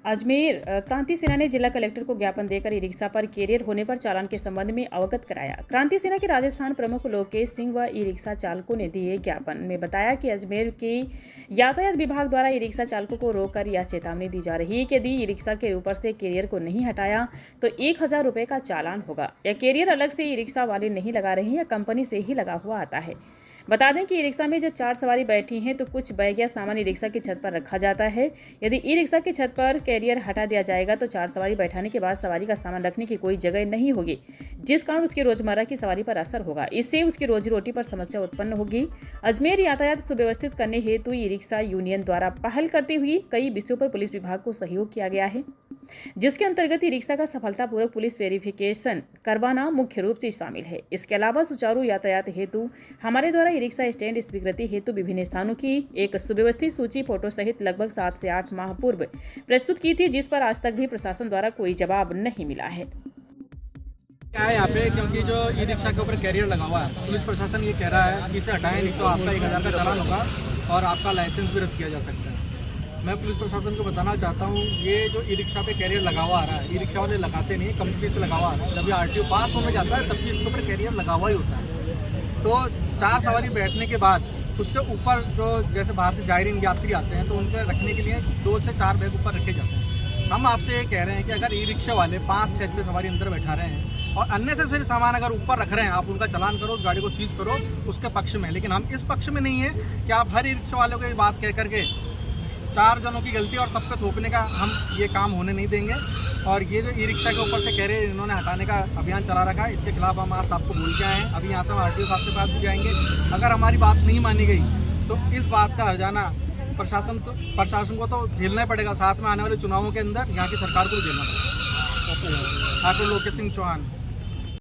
अजमेर क्रांति सेना ने जिला कलेक्टर को ज्ञापन देकर ई रिक्शा पर कैरियर होने पर चालान के संबंध में अवगत कराया। क्रांति सेना के राजस्थान प्रमुख लोकेश सिंह व ई रिक्शा चालकों ने दिए ज्ञापन में बताया कि अजमेर के यातायात विभाग द्वारा ई रिक्शा चालकों को रोककर यह चेतावनी दी जा रही है कि यदि ई रिक्शा के ऊपर से कैरियर को नहीं हटाया तो 1000 रुपये का चालान होगा। यह कैरियर अलग से ई रिक्शा वाले नहीं लगा रहे हैं, यह कंपनी से ही लगा हुआ आता है। बता दें कि ई रिक्शा में जब 4 सवारी बैठी हैं तो कुछ बैग या सामान ई रिक्शा की छत पर रखा जाता है। यदि ई रिक्शा की छत पर कैरियर हटा दिया जाएगा तो 4 सवारी बैठाने के बाद सवारी का सामान रखने की कोई जगह नहीं होगी, जिस कारण उसकी रोजमर्रा की सवारी पर असर होगा। इससे उसकी रोजी रोटी पर समस्या उत्पन्न होगी। अजमेर यातायात सुव्यवस्थित करने हेतु ई रिक्शा यूनियन द्वारा पहल करती हुई कई विषयों पर पुलिस विभाग को सहयोग किया गया है, जिसके अंतर्गत ई रिक्शा का सफलतापूर्वक पुलिस वेरिफिकेशन करवाना मुख्य रूप से शामिल है। इसके अलावा सुचारू यातायात हेतु हमारे द्वारा ई रिक्शा स्टैंड स्वीकृति हेतु विभिन्न स्थानों की एक सुव्यवस्थित सूची फोटो सहित लगभग 7 से 8 माह पूर्व प्रस्तुत की थी, जिस पर आज तक भी प्रशासन द्वारा कोई जवाब नहीं मिला है। क्या है यहाँ पे, क्योंकि जो ई रिक्शा के ऊपर कैरियर लगा हुआ है, पुलिस प्रशासन ये कह रहा है कि इसे हटाएं, नहीं तो आपका 1000 का चालान होगा और आपका लाइसेंस भी रद्द किया जा सकता है। मैं पुलिस प्रशासन को बताना चाहता हूँ, ये जो ई रिक्शा पे कैरियर लगा हुआ आ रहा है, ई रिक्शा वाले लगाते नहीं, कंपनी से लगा हुआ आ रहा है। जब ये RTO पास होने जाता है तब भी इसके ऊपर कैरियर लगा हुआ ही होता है। तो 4 सवारी बैठने के बाद उसके ऊपर जो जैसे बाहर से जायरीन यात्री आते हैं तो उनके रखने के लिए 2 से 4 बैग ऊपर रखे जाते हैं। हम आपसे ये कह रहे हैं कि अगर ई रिक्शा वाले 5-6 से सवारी अंदर बैठा रहे हैं और अननेसेसरी सामान अगर ऊपर रख रहे हैं, आप उनका चालान करो, उस गाड़ी को सीज करो, उसके पक्ष में। लेकिन हम इस पक्ष में नहीं है कि आप हर ई रिक्शा वालों को ये बात कह करके 4 जनों की गलती और सब पे थोपने का हम ये काम होने नहीं देंगे। और ये जो ई रिक्शा के ऊपर से कैरियर इन्होंने हटाने का अभियान चला रखा है, इसके खिलाफ हम आज साहब को बोल के आए हैं। अभी यहाँ से हम RTO साहब के पास भी जाएंगे। अगर हमारी बात नहीं मानी गई तो इस बात का हर्जाना प्रशासन को तो झेलना ही पड़ेगा, साथ में आने वाले चुनावों के अंदर यहाँ की सरकार को भी झेलना पड़ेगा। डॉक्टर लोकेश सिंह चौहान।